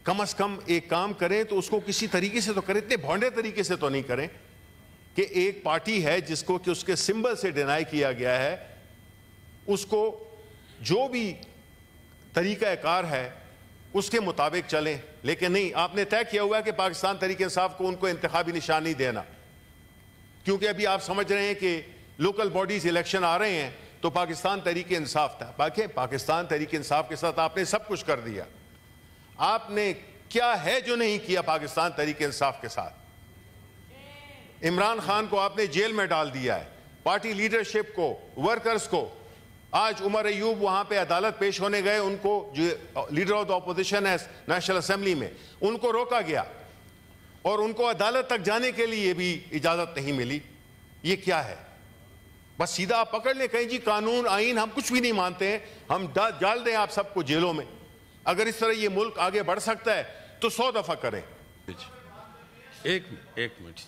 کم از کم ایک کام کریں تو اس کو کسی طریقے سے تو کریں, اتنے بھونڈے طریقے سے تو نہیں کریں کہ ایک پارٹی ہے جس کو کہ اس کے سمبل سے ڈینائی کیا گیا ہے, اس کو جو بھی طریقہ کار ہے اس کے مطابق چلیں. لیکن نہیں, آپ نے طے کیا ہوا ہے کہ پاکستان تحریک انصاف کو ان کو انتخابی نشان نہیں دینا, کیونکہ ابھی آپ سمجھ رہے ہیں کہ لوکل باڈیز الیکشن آ رہے ہیں تو پاکستان تحریک انصاف تھا. باقی پاکستان تحریک انصاف کے ساتھ آپ نے سب کچھ کر دیا. آپ نے کیا ہے جو نہیں کیا پاکستان تحریک انصاف کے ساتھ؟ عمران خان کو آپ نے جیل میں ڈال دیا ہے, پارٹی لیڈرشپ کو, ورکرز کو. آج عمر ایوب وہاں پہ عدالت پیش ہونے گئے, ان کو جو لیڈر آف دا اپوزیشن ہے نیشنل اسمبلی میں, ان کو روکا گیا اور ان کو عدالت تک جانے کے لیے بھی اجازت نہیں ملی. یہ کیا ہے؟ بس سیدھا آپ پکڑ لیں, کہیں جی قانون آئین ہم کچھ بھی نہیں مانتے ہیں, ہم ڈال دیں آپ سب کو جیلوں میں. اگر اس طرح یہ ملک آگے بڑھ سکتا ہے تو 100 دفعہ کریں. ایک منٹ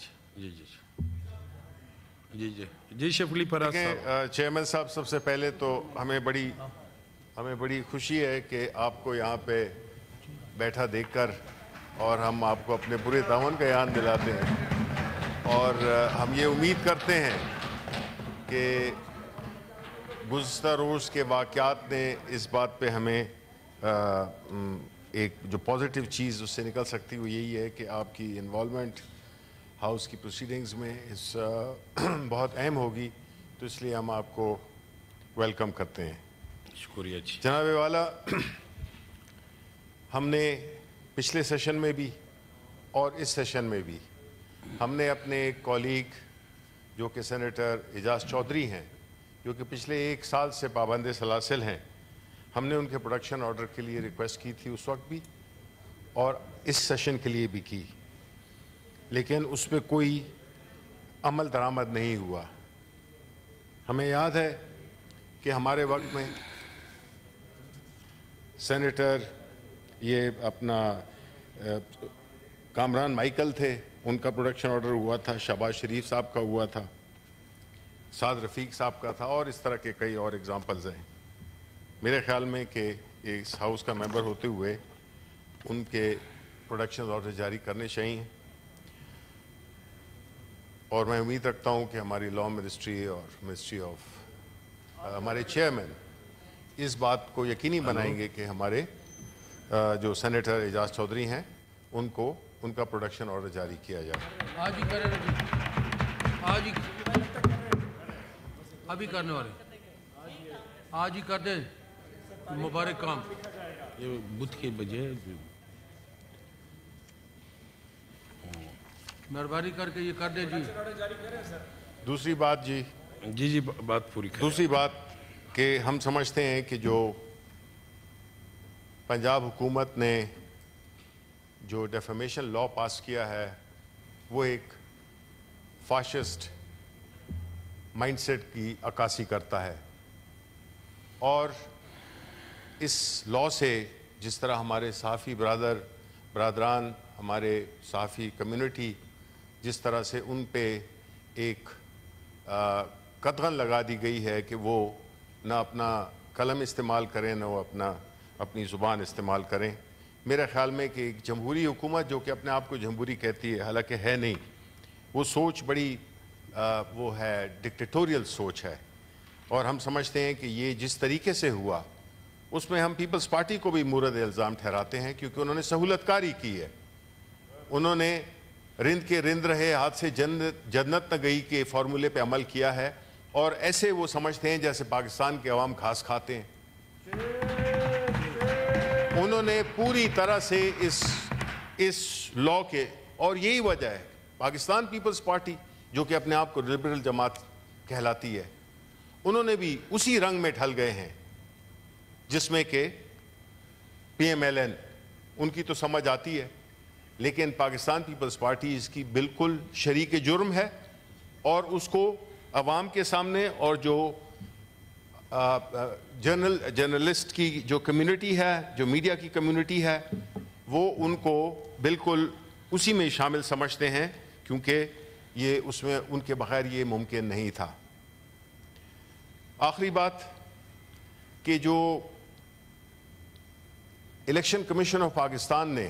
جی شفیع فراز صاحب. چیئرمین صاحب, سب سے پہلے تو ہمیں بڑی خوشی ہے کہ آپ کو یہاں پہ بیٹھا دیکھ کر, اور ہم آپ کو اپنے پورے تعاون کا یاد دلاتے ہیں, اور ہم یہ امید کرتے ہیں کہ گزشتہ روز کے واقعات نے اس بات پہ ہمیں ایک جو پازیٹیو چیز اس سے نکل سکتی وہ یہی ہے کہ آپ کی انوالومنٹ ہاؤس کی پروسیڈنگز میں اس بہت اہم ہوگی, تو اس لیے ہم آپ کو ویلکم کرتے ہیں. شکریہ جی. جناب والا, ہم نے پچھلے سیشن میں بھی اور اس سیشن میں بھی ہم نے اپنے ایک کولیگ جو کہ سینیٹر اعجاز چودھری ہیں, جو کہ پچھلے 1 سال سے پابند سلاسل ہیں, ہم نے ان کے پروڈکشن آرڈر کے لیے ریکویسٹ کی تھی اس وقت بھی, اور اس سیشن کے لیے بھی کی, لیکن اس پہ کوئی عمل درآمد نہیں ہوا. ہمیں یاد ہے کہ ہمارے وقت میں سینیٹر یہ اپنا کامران مائیکل تھے, ان کا پروڈکشن آرڈر ہوا تھا, شہباز شریف صاحب کا ہوا تھا, سعد رفیق صاحب کا تھا, اور اس طرح کے کئی اور ایگزامپلز ہیں. میرے خیال میں کہ اس ہاؤس کا ممبر ہوتے ہوئے ان کے پروڈکشن آرڈر جاری کرنے چاہیے, اور میں امید رکھتا ہوں کہ ہماری لاء منسٹری اور منسٹری آف ہمارے چیئرمین اس بات کو یقینی بنائیں گے کہ ہمارے جو سینیٹر اعجاز چودھری ہیں ان کو ان کا پروڈکشن آرڈر جاری کیا جائے. آج ہی کریں, آج ہی ابھی کرنے والے, آج ہی کر دیں, مبارک کام. یہ بدھ کے بجے مہربانی کر کے یہ کر دیں جی. دوسری بات جی بات پوری کریں. دوسری بات کہ ہم سمجھتے ہیں کہ جو پنجاب حکومت نے جو ڈیفیمیشن لاء پاس کیا ہے وہ ایک فاشسٹ مائنڈ سیٹ کی عکاسی کرتا ہے, اور اس لاء سے جس طرح ہمارے صحافی برادران, ہمارے صحافی کمیونٹی, جس طرح سے ان پہ ایک قدغن لگا دی گئی ہے کہ وہ نہ اپنا قلم استعمال کریں نہ وہ اپنی زبان استعمال کریں. میرے خیال میں کہ ایک جمہوری حکومت جو کہ اپنے آپ کو جمہوری کہتی ہے, حالانکہ ہے نہیں, وہ سوچ بڑی وہ ہے ڈکٹیٹوریل سوچ ہے, اور ہم سمجھتے ہیں کہ یہ جس طریقے سے ہوا اس میں ہم پیپلز پارٹی کو بھی مورد الزام ٹھہراتے ہیں, کیونکہ انہوں نے سہولت کاری کی ہے. انہوں نے رند کے رند رہے ہاتھ سے جنت نہ گئی کے فارمولے پہ عمل کیا ہے, اور ایسے وہ سمجھتے ہیں جیسے پاکستان کے عوام گھاس کھاتے ہیں. انہوں نے پوری طرح سے اس لاء کے, اور یہی وجہ ہے پاکستان پیپلز پارٹی جو کہ اپنے آپ کو لبرل جماعت کہلاتی ہے, انہوں نے بھی اسی رنگ میں ڈھل گئے ہیں جس میں کہ پی ایم ایل این ان کی تو سمجھ آتی ہے, لیکن پاکستان پیپلز پارٹی اس کی بالکل شریک جرم ہے, اور اس کو عوام کے سامنے اور جو جرنلسٹ کی جو کمیونٹی ہے, جو میڈیا کی کمیونٹی ہے, وہ ان کو بالکل اسی میں شامل سمجھتے ہیں, کیونکہ یہ اس میں ان کے بغیر یہ ممکن نہیں تھا. آخری بات کہ جو الیکشن کمیشن آف پاکستان نے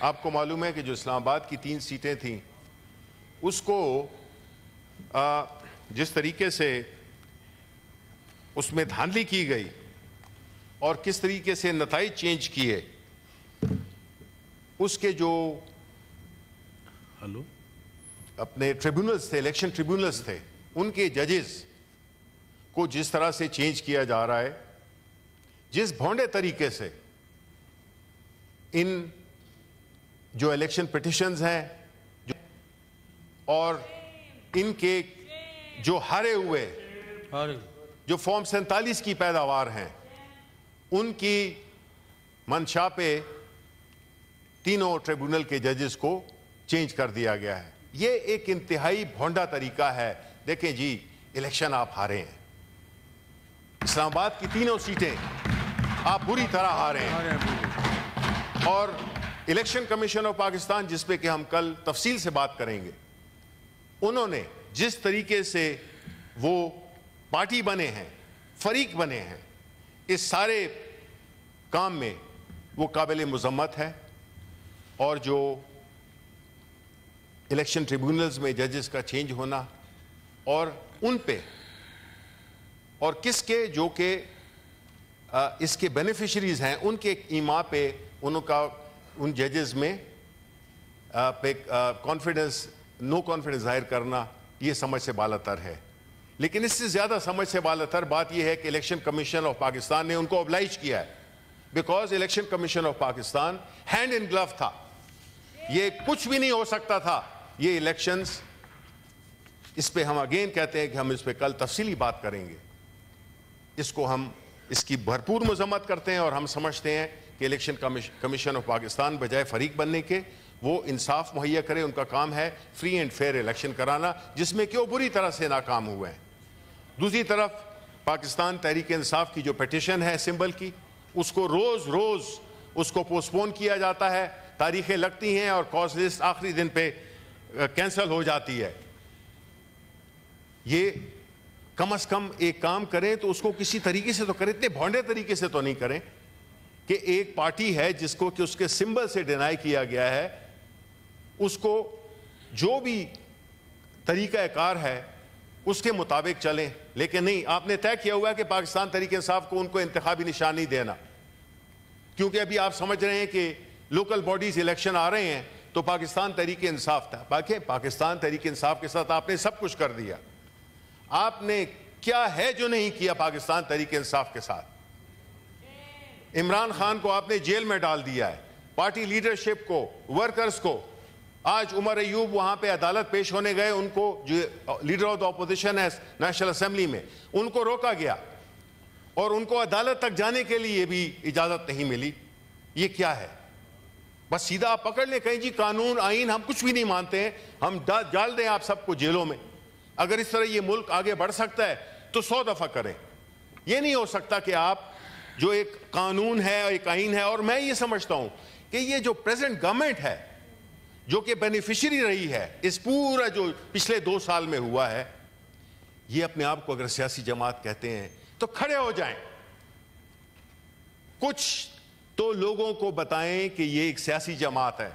آپ کو معلوم ہے کہ جو اسلام آباد کی 3 سیٹیں تھیں اس کو جس طریقے سے اس میں دھاندلی کی گئی اور کس طریقے سے نتائج چینج کیے، اس کے جو اپنے ٹریبیونلز تھے، الیکشن ٹریبیونلز تھے، ان کے ججز کو جس طرح سے چینج کیا جا رہا ہے، جس بھونڈے طریقے سے ان جو الیکشن پٹیشنز ہیں اور ان کے جو ہارے ہوئے جو فارم 47 کی پیداوار ہیں، ان کی منشا پہ تینوں ٹریبیونل کے ججز کو چینج کر دیا گیا ہے۔ یہ ایک انتہائی بھونڈا طریقہ ہے۔ دیکھیں جی، الیکشن آپ ہارے ہیں، اسلام آباد کی 3 سیٹیں آپ بری طرح ہارے ہیں، اور الیکشن کمیشن آف پاکستان، جس پہ کہ ہم کل تفصیل سے بات کریں گے، انہوں نے جس طریقے سے وہ پارٹی بنے ہیں، فریق بنے ہیں، اس سارے کام میں وہ قابل مذمت ہے۔ اور جو الیکشن ٹریبیونلز میں ججز کا چینج ہونا اور ان پہ اور کس کے جو کہ اس کے بینیفیشریز ہیں ان کے ایما پہ ان ججز میں کانفیڈنس نو کانفیڈنس ظاہر کرنا، یہ سمجھ سے بالاتر ہے۔ لیکن اس سے زیادہ سمجھ سے بالاتر بات یہ ہے کہ الیکشن کمیشن آف پاکستان نے ان کو oblige کیا ہے، because election commission of Pakistan hand in glove تھا، یہ کچھ بھی نہیں ہو سکتا تھا یہ الیکشنز۔ اس پہ ہم اگین کہتے ہیں کہ ہم اس پہ کل تفصیلی بات کریں گے، اس کو ہم اس کی بھرپور مذمت کرتے ہیں، اور ہم سمجھتے ہیں کہ الیکشن کمیشن آف پاکستان بجائے فریق بننے کے وہ انصاف مہیا کرے، ان کا کام ہے فری اینڈ فیئر الیکشن کرانا، جس میں کہ وہ بری طرح سے ناکام ہوئے ہیں۔ دوسری طرف پاکستان تحریک انصاف کی جو پیٹیشن ہے سمبل کی، اس کو روز روز اس کو پوسٹپون کیا جاتا ہے، تاریخیں لگتی ہیں اور کاز لسٹ آخری دن پہ کینسل ہو جاتی ہے۔ یہ کم از کم ایک کام کریں تو اس کو کسی طریقے سے تو کریں، اتنے بھونڈے طریقے سے تو نہیں کریں کہ ایک پارٹی ہے جس کو کہ اس کے سمبل سے ڈینائی کیا گیا ہے، اس کو جو بھی طریقہ کار ہے اس کے مطابق چلیں۔ لیکن نہیں، آپ نے طے کیا ہوا ہے کہ پاکستان تحریک انصاف کو ان کو انتخابی نشان نہیں دینا، کیونکہ ابھی آپ سمجھ رہے ہیں کہ لوکل باڈیز الیکشن آ رہے ہیں تو پاکستان تحریک انصاف تھا۔ باقی پاکستان تحریک انصاف کے ساتھ آپ نے سب کچھ کر دیا۔ آپ نے کیا ہے جو نہیں کیا پاکستان تحریک انصاف کے ساتھ؟ عمران خان کو آپ نے جیل میں ڈال دیا ہے، پارٹی لیڈرشپ کو، ورکرز کو۔ آج عمر ایوب وہاں پہ عدالت پیش ہونے گئے، ان کو جو لیڈر آف دا اپوزیشن ہے نیشنل اسمبلی میں، ان کو روکا گیا اور ان کو عدالت تک جانے کے لیے بھی اجازت نہیں ملی۔ یہ کیا ہے؟ بس سیدھا آپ پکڑ لیں، کہیں جی قانون آئین ہم کچھ بھی نہیں مانتے ہیں، ہم ڈال دیں آپ سب کو جیلوں میں۔ اگر اس طرح یہ ملک آگے بڑھ سکتا ہے تو 100 دفعہ کریں۔ یہ نہیں ہو سکتا کہ آپ جو ایک قانون ہے ایک آئین ہے، اور میں یہ سمجھتا ہوں کہ یہ جو پریزنٹ گورنمنٹ ہے جو کہ بینیفیشری رہی ہے اس پورا جو پچھلے 2 سال میں ہوا ہے، یہ اپنے آپ کو اگر سیاسی جماعت کہتے ہیں تو کھڑے ہو جائیں، کچھ تو لوگوں کو بتائیں کہ یہ ایک سیاسی جماعت ہے۔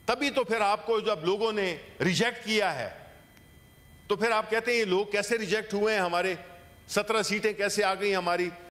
تبھی تو پھر آپ کو جب لوگوں نے ریجیکٹ کیا ہے تو پھر آپ کہتے ہیں یہ لوگ کیسے ریجیکٹ ہوئے ہیں، ہمارے 17 سیٹیں کیسے آ گئی ہماری